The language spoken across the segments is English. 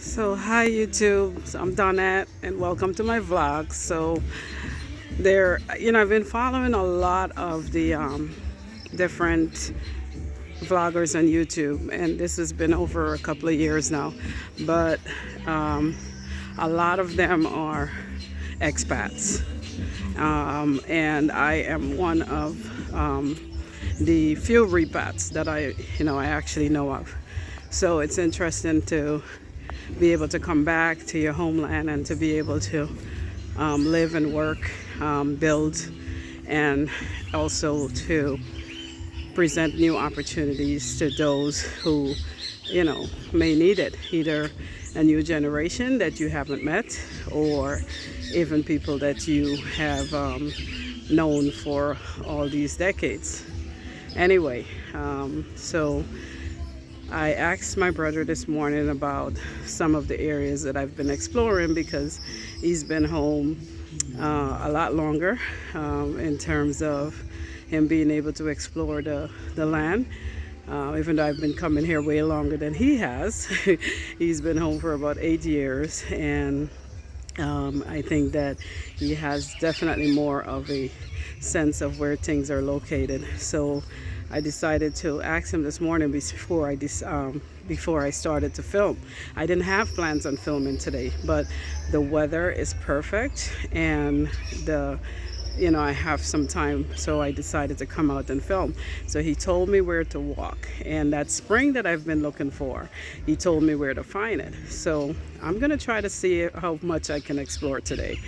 So hi YouTube, so I'm Donette and welcome to my vlog. So I've been following a lot of the different vloggers on YouTube, and this has been over a couple of years now. But um, a lot of them are expats, and I am one of the few repats that I actually know of. So it's interesting to be able to come back to your homeland and to be able to live and work, build, and also to present new opportunities to those who, may need it. Either a new generation that you haven't met, or even people that you have known for all these decades. Anyway, so I asked my brother this morning about some of the areas that I've been exploring because he's been home a lot longer in terms of him being able to explore the land. Even though I've been coming here way longer than he has, he's been home for about 8 years, and I think that he has definitely more of a sense of where things are located. So I decided to ask him this morning before I started to film. I didn't have plans on filming today, but the weather is perfect, and I have some time, so I decided to come out and film. So he told me where to walk, and that spring that I've been looking for, he told me where to find it. So I'm gonna try to see how much I can explore today.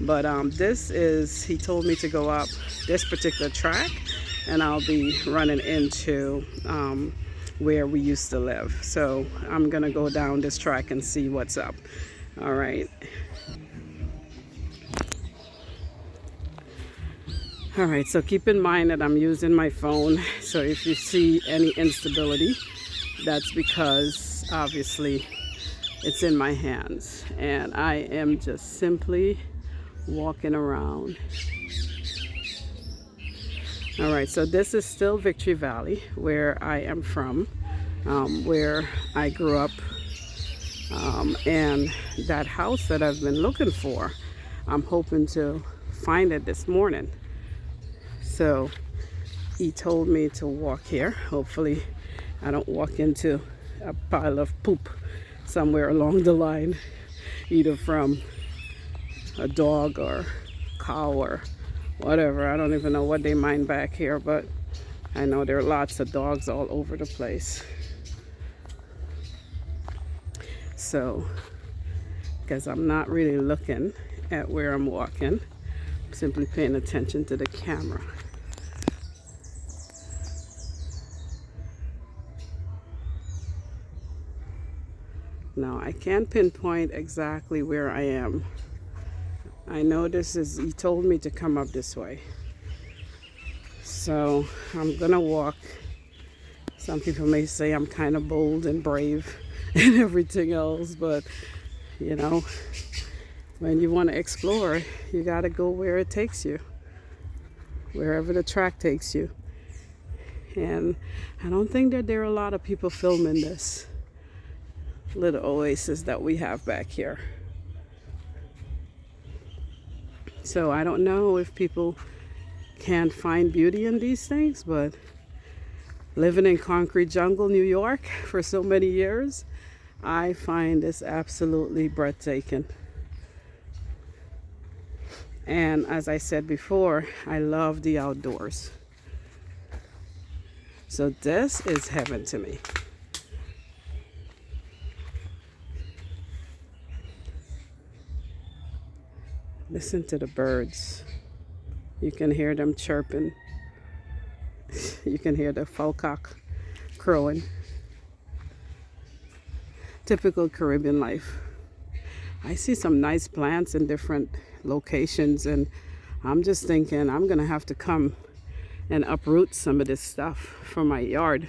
But he told me to go up this particular track, and I'll be running into where we used to live. So I'm gonna go down this track and see what's up. All right. All right, so keep in mind that I'm using my phone. So if you see any instability, that's because obviously it's in my hands, and I am just simply walking around. All right, so this is still Victory Valley, where I am from, where I grew up, and that house that I've been looking for, I'm hoping to find it this morning. So he told me to walk here. Hopefully I don't walk into a pile of poop somewhere along the line, either from a dog or cow or whatever. I don't even know what they mine back here, but I know there are lots of dogs all over the place. So, because I'm not really looking at where I'm walking, I'm simply paying attention to the camera. Now, I can't pinpoint exactly where I am. I know he told me to come up this way. So I'm gonna walk. Some people may say I'm kind of bold and brave and everything else, but when you want to explore, you gotta go where it takes you, wherever the track takes you. And I don't think that there are a lot of people filming this little oasis that we have back here. So I don't know if people can find beauty in these things, but living in concrete jungle, New York, for so many years, I find this absolutely breathtaking. And as I said before, I love the outdoors. So this is heaven to me. Listen to the birds. You can hear them chirping. You can hear the falcock crowing. Typical Caribbean life. I see some nice plants in different locations, and I'm just thinking I'm gonna have to come and uproot some of this stuff from my yard,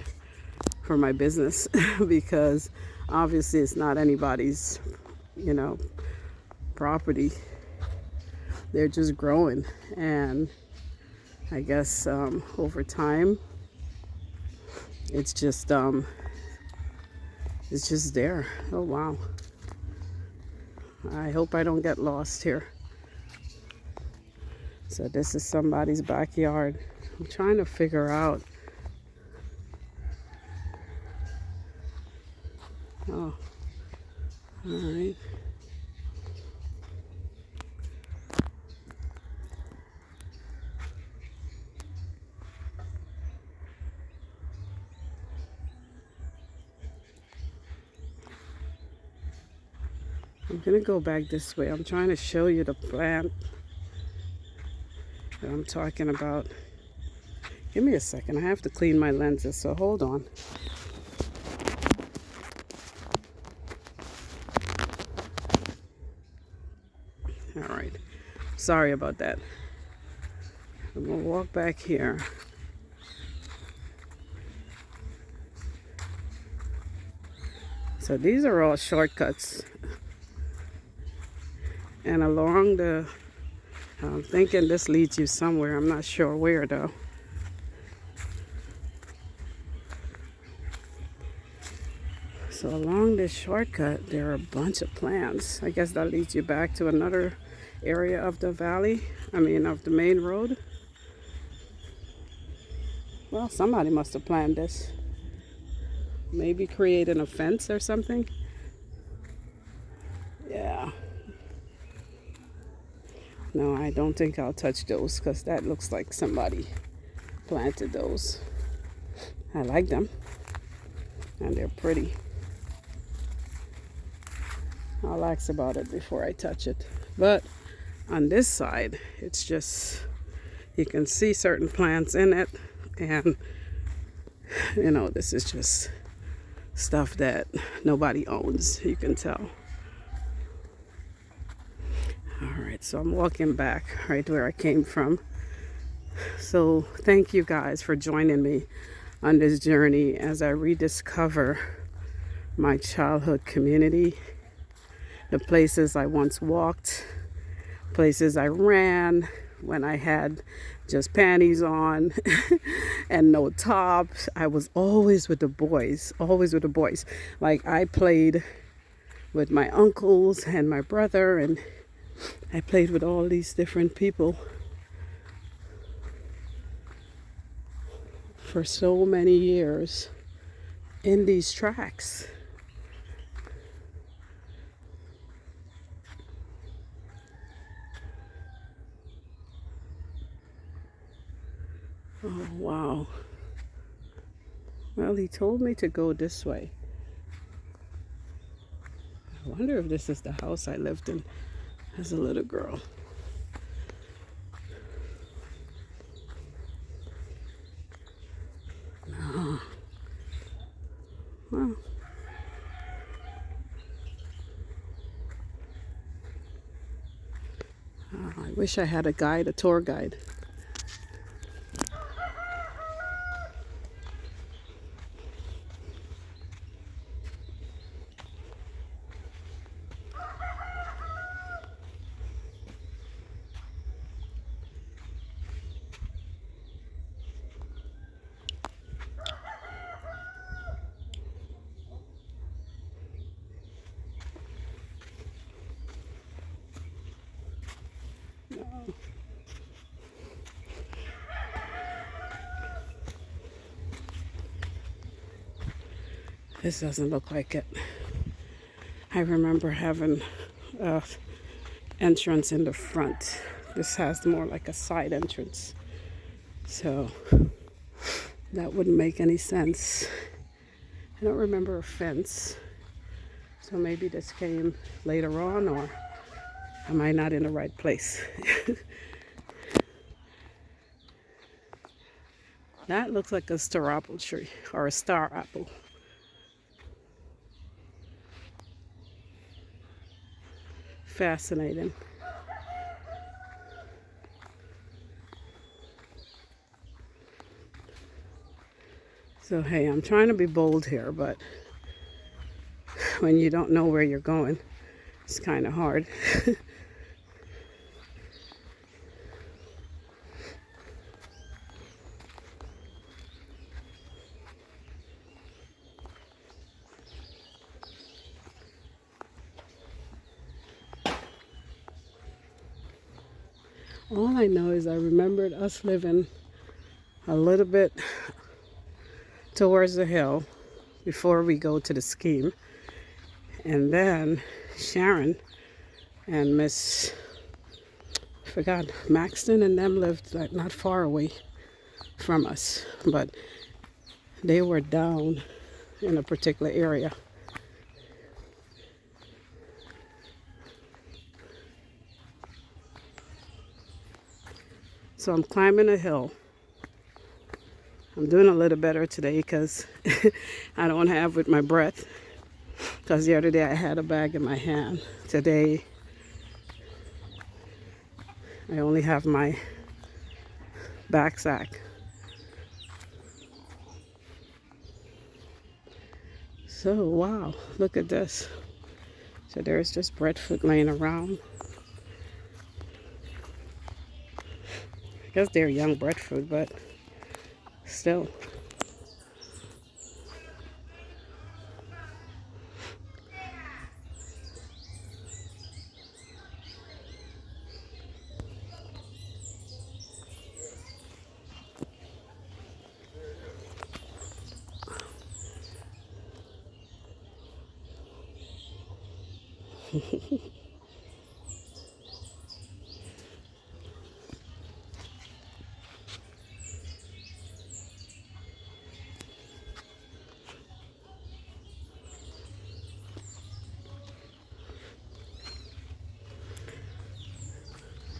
for my business, because obviously it's not anybody's, property. They're just growing, and I guess over time it's just there. Oh wow. I hope I don't get lost here. So this is somebody's backyard. I'm trying to figure out. Oh, all right. I'm gonna go back this way. I'm trying to show you the plant that I'm talking about. Give me a second. I have to clean my lenses, so hold on. All right. Sorry about that. I'm gonna walk back here. So these are all shortcuts. And along the, I'm thinking this leads you somewhere. I'm not sure where though. So along this shortcut, there are a bunch of plants. I guess that leads you back to another area of the valley. I mean, of the main road. Well, somebody must have planned this. Maybe creating a fence or something. Yeah. No, I don't think I'll touch those because that looks like somebody planted those. I like them. And they're pretty. I'll ask about it before I touch it. But on this side, it's just, you can see certain plants in it. And, you know, this is just stuff that nobody owns, you can tell. All right, so I'm walking back right where I came from. So thank you guys for joining me on this journey as I rediscover my childhood community, the places I once walked, places I ran when I had just panties on and no tops. I was always with the boys, always with the boys. Like I played with my uncles and my brother, and I played with all these different people for so many years in these tracks. Oh, wow. Well, he told me to go this way. I wonder if this is the house I lived in as a little girl. No. Well, I wish I had a guide, a tour guide. No. This doesn't look like it. I remember having an entrance in the front. This has more like a side entrance. So that wouldn't make any sense. I don't remember a fence. So maybe this came later on, or am I not in the right place? That looks like a star apple tree or a star apple. Fascinating. So hey, I'm trying to be bold here, but when you don't know where you're going, it's kind of hard. All I know is I remembered us living a little bit towards the hill before we go to the scheme. And then Sharon and Miss, I forgot, Maxton and them lived like not far away from us, but they were down in a particular area. So I'm climbing a hill. I'm doing a little better today because I don't have with my breath. Because the other day I had a bag in my hand. Today I only have my backpack. So wow, look at this. So there's just breadfruit laying around. I guess they're young breadfruit, but still.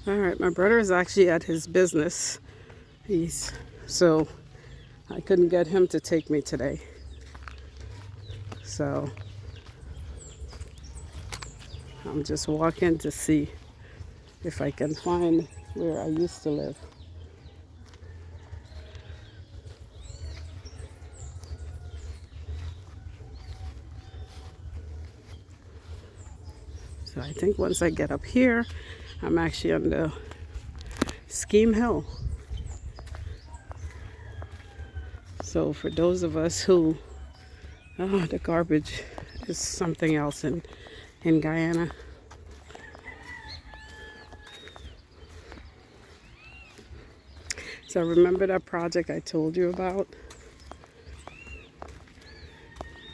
All right, my brother is actually at his business. So I couldn't get him to take me today. So I'm just walking to see if I can find where I used to live. So I think once I get up here, I'm actually on the Scheme Hill. So for those of us who, the garbage is something else in Guyana. So remember that project I told you about?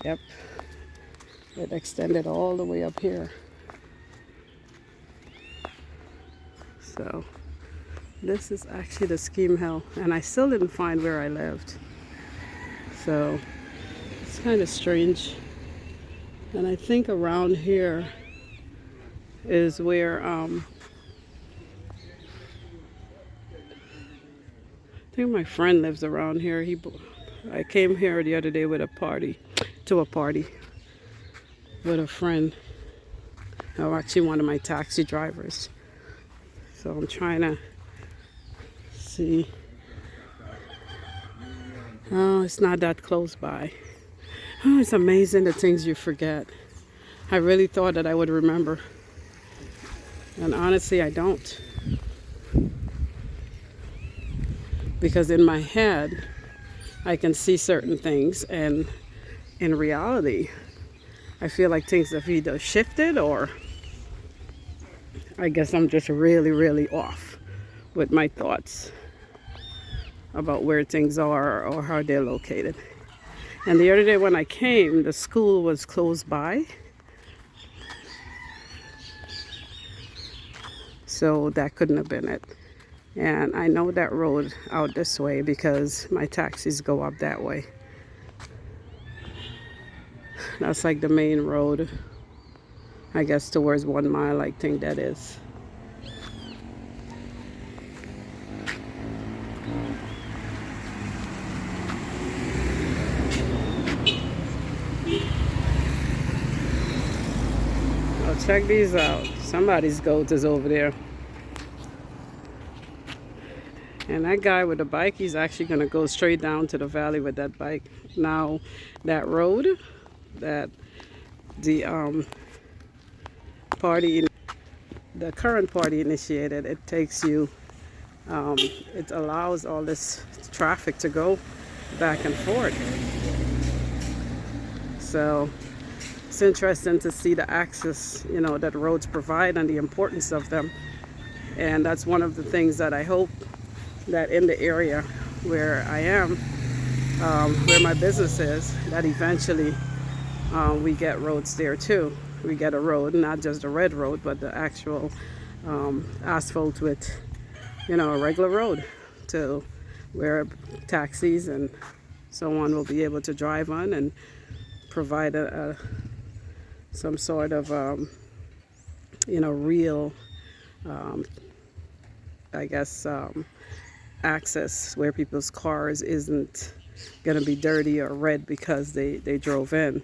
Yep, it extended all the way up here. So this is actually the Scheme Hill, and I still didn't find where I lived. So it's kind of strange. And I think around here is where I think my friend lives around here. I came here the other day with a party with a friend. Oh, actually one of my taxi drivers. So I'm trying to see. Oh, it's not that close by. Oh, it's amazing the things you forget. I really thought that I would remember. And honestly, I don't. Because in my head, I can see certain things, and in reality, I feel like things have either shifted, or I guess I'm just really, really off with my thoughts about where things are or how they're located. And the other day when I came, the school was close by. So that couldn't have been it. And I know that road out this way because my taxis go up that way. That's like the main road, I guess, towards 1 mile, I think that is. Oh, check these out. Somebody's goat is over there. And that guy with the bike, he's actually going to go straight down to the valley with that bike. Now, that road that the current party initiated, it takes you, it allows all this traffic to go back and forth. So it's interesting to see the access, that roads provide and the importance of them And that's one of the things that I hope that in the area where I am, where my business is, that eventually we get roads there too. We get a road, not just a red road, but the actual asphalt with, a regular road to where taxis and so on will be able to drive on and provide some sort of, real, I guess, access where people's cars isn't going to be dirty or red because they drove in.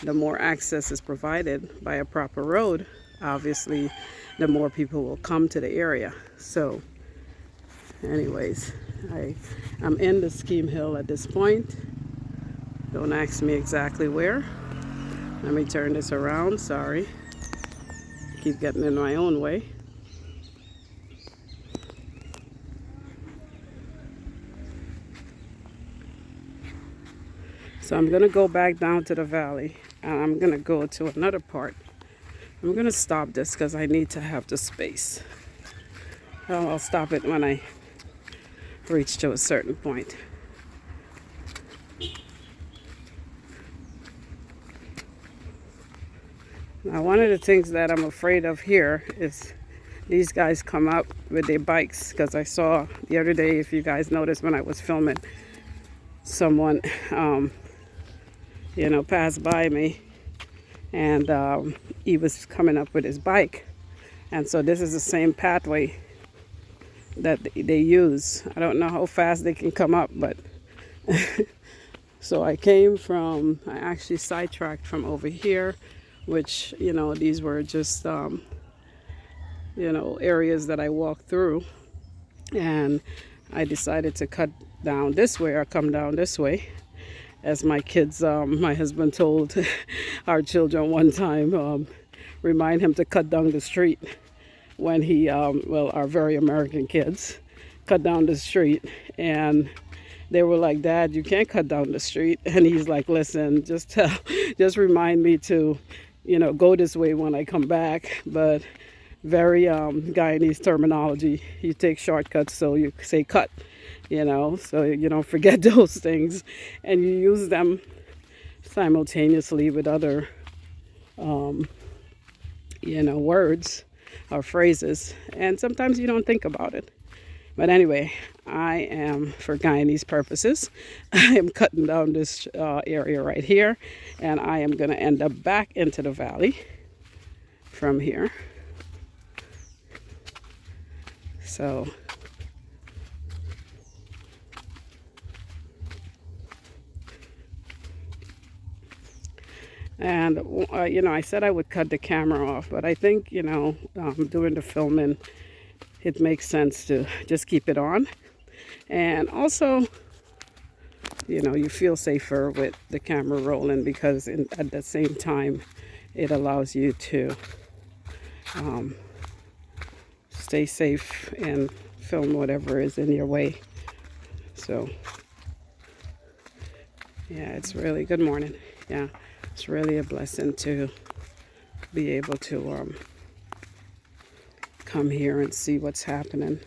The more access is provided by a proper road, obviously, the more people will come to the area. So, anyways, I'm in the Scheme Hill at this point. Don't ask me exactly where. Let me turn this around. Sorry. Keep getting in my own way. So I'm going to go back down to the valley, and I'm going to go to another part. I'm going to stop this because I need to have the space. I'll stop it when I reach to a certain point. Now, one of the things that I'm afraid of here is these guys come up with their bikes, because I saw the other day, if you guys noticed when I was filming, someone passed by me, and he was coming up with his bike. And so this is the same pathway that they use. I don't know how fast they can come up, but so I actually sidetracked from over here, which, these were just, areas that I walked through. And I decided to cut down this way or come down this way. As my kids, my husband told our children one time, remind him to cut down the street when he, our very American kids, cut down the street. And they were like, "Dad, you can't cut down the street." And he's like, "Listen, just remind me to, go this way when I come back." But very Guyanese terminology. You take shortcuts, so you say cut, so you don't forget those things. And you use them simultaneously with other, words or phrases. And sometimes you don't think about it. But anyway, I am, for Guyanese purposes, I am cutting down this area right here. And I am going to end up back into the valley from here. So, and I said I would cut the camera off, but I think, doing the filming, it makes sense to just keep it on. And also, you feel safer with the camera rolling, because at the same time, it allows you to stay safe and film whatever is in your way. So, yeah, it's really, good morning. Yeah, it's really a blessing to be able to come here and see what's happening.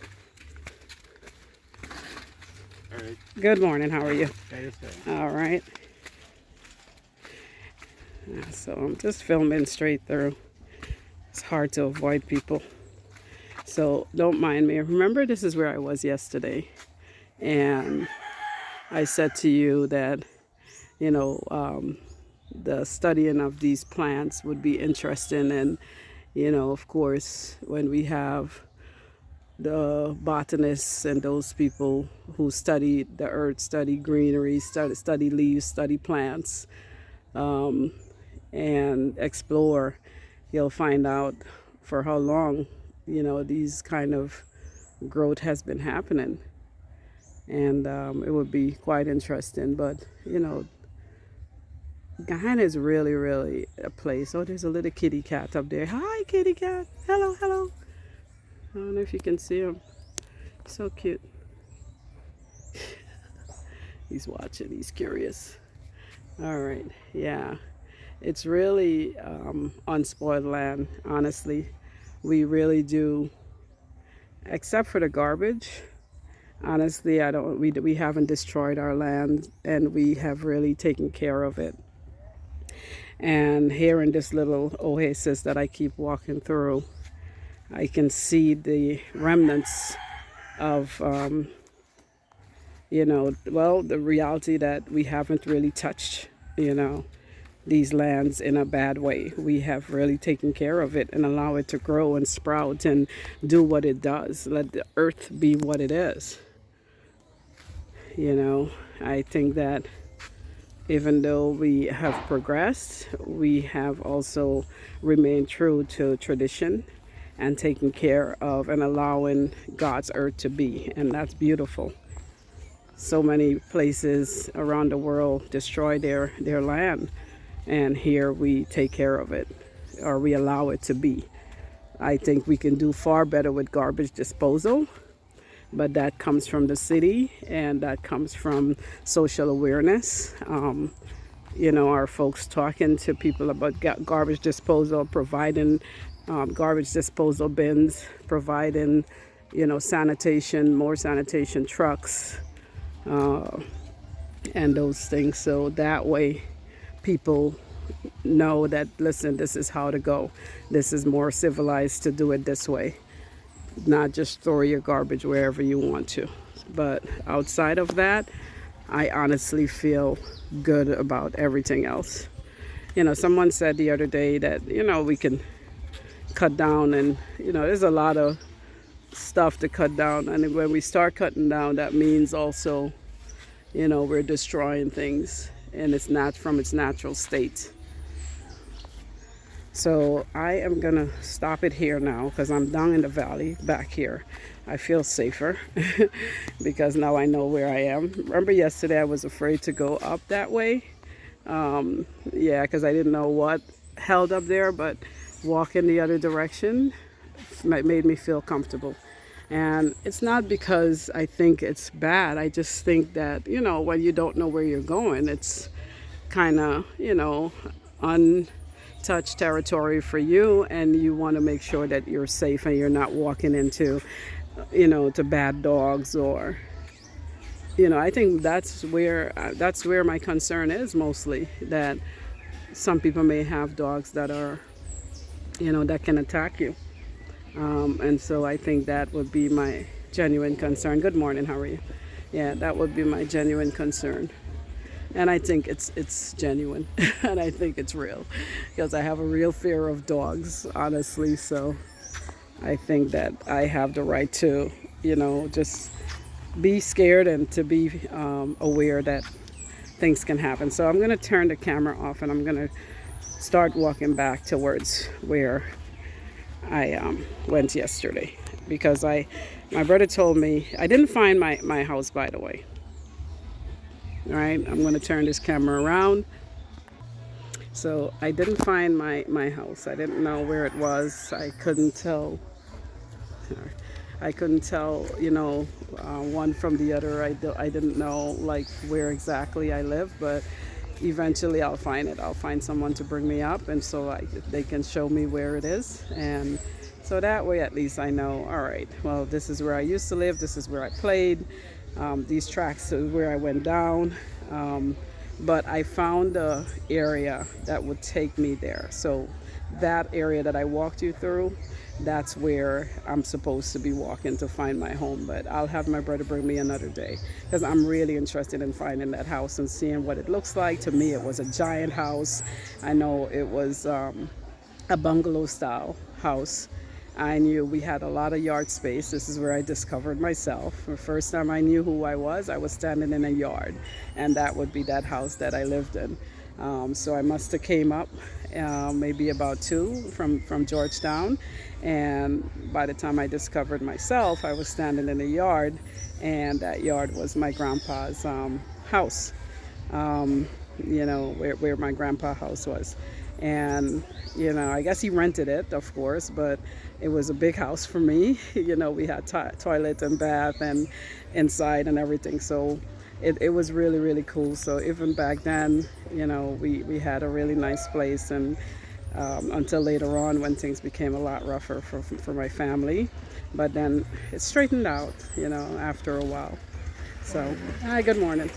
All right. Good morning, how are you? Okay. All right. So I'm just filming straight through. It's hard to avoid people. So don't mind me. Remember, this is where I was yesterday. And I said to you that, the studying of these plants would be interesting. And, of course, when we have the botanists and those people who study the earth, study greenery, study leaves, study plants, and explore, you'll find out for how long, these kind of growth has been happening. And it would be quite interesting. But, Guyana is really, really a place. Oh, there's a little kitty cat up there. Hi, kitty cat. Hello, hello. I don't know if you can see him. So cute. He's watching. He's curious. All right. Yeah. It's really unspoiled land, honestly. We really do except for the garbage. Honestly, I don't. We haven't destroyed our land, and we have really taken care of it. And here in this little oasis that I keep walking through, I can see the remnants of, well, the reality that we haven't really touched, you know, these lands in a bad way. We have really taken care of it and allow it to grow and sprout and do what it does. Let the earth be what it is. You know, I think that even though we have progressed, we have also remained true to tradition and taking care of and allowing God's earth to be. And that's beautiful. So many places around the world destroy their land, and here we take care of it, or we allow it to be. I think we can do far better with garbage disposal, but that comes from the city and that comes from social awareness. Our folks talking to people about garbage disposal, providing garbage disposal bins, providing, sanitation, more sanitation trucks, and those things. So that way people know that, listen, this is how to go. This is more civilized to do it this way, not just throw your garbage wherever you want to. But outside of that, I honestly feel good about everything else. Someone said the other day that, we can cut down, and, there's a lot of stuff to cut down. And when we start cutting down, that means also, we're destroying things and it's not from its natural state. So I am gonna stop it here now because I'm down in the valley back here. I feel safer because now I know where I am. Remember yesterday I was afraid to go up that way. Because I didn't know what held up there, but walking the other direction made me feel comfortable. And it's not because I think it's bad. I just think that, when you don't know where you're going, it's kind of, untouched territory for you, and you want to make sure that you're safe and you're not walking into, to bad dogs or, I think that's where my concern is mostly, that some people may have dogs that are, that can attack you. And so I think that would be my genuine concern. Good morning, how are you? Yeah, that would be my genuine concern. And I think it's genuine and I think it's real because I have a real fear of dogs, honestly. So I think that I have the right to, just be scared and to be aware that things can happen. So I'm going to turn the camera off and I'm going to start walking back towards where I went yesterday, because my brother told me, I didn't find my house, by the way. All right, I'm going to turn this camera around. So I didn't find my house. I didn't know where it was. I couldn't tell, one from the other. I didn't know like where exactly I live, but eventually I'll find it. I'll find someone to bring me up, and so they can show me where it is. And so that way at least I know, all right, well, this is where I used to live. This is where I played. These tracks is where I went down. But I found the area that would take me there. So that area that I walked you through, that's where I'm supposed to be walking to find my home. But I'll have my brother bring me another day because I'm really interested in finding that house and seeing what it looks like. To me, it was a giant house. I know it was a bungalow style house. I knew we had a lot of yard space. This is where I discovered myself. The first time I knew who I was standing in a yard, and that would be that house that I lived in. So I must have came up maybe about 2 from Georgetown, and by the time I discovered myself, I was standing in a yard, and that yard was my grandpa's house, where my grandpa's house was. And I guess he rented it, of course, but it was a big house for me. We had toilet and bath and inside and everything, so it was really, really cool. So even back then, we had a really nice place, and until later on when things became a lot rougher for my family. But then it straightened out, after a while. So, hi, good morning.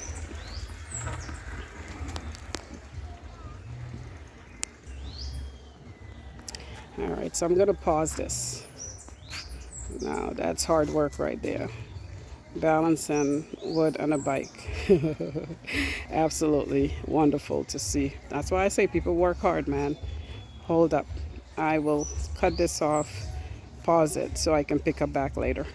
All right, so I'm going to pause this. Now, that's hard work right there. Balancing wood on a bike. Absolutely wonderful to see. That's why I say people work hard, man. Hold up. I will cut this off, pause it so I can pick up back later.